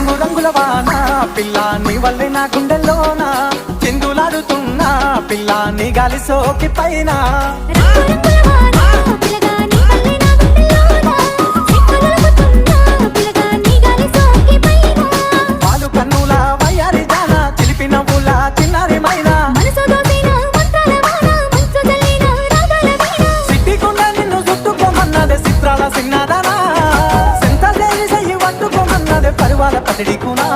రంగు రంగుల వాన పిల్ల నీ వల్లే నా గుండెల్లోన చిందులాడుతున్నా పిల్ల నీ గాలి సోకి పైన పాలు కన్నుల వయ్యారి జాన చిలిపి నవ్వుల చిన్నారి మైనా సిట్టికుండా నిన్ను చుట్టుకోమన్నదే చిత్రాల సిన్నదానా సెంత చేసి పట్టుకోమన్నదే పరివాల పతిడి కునా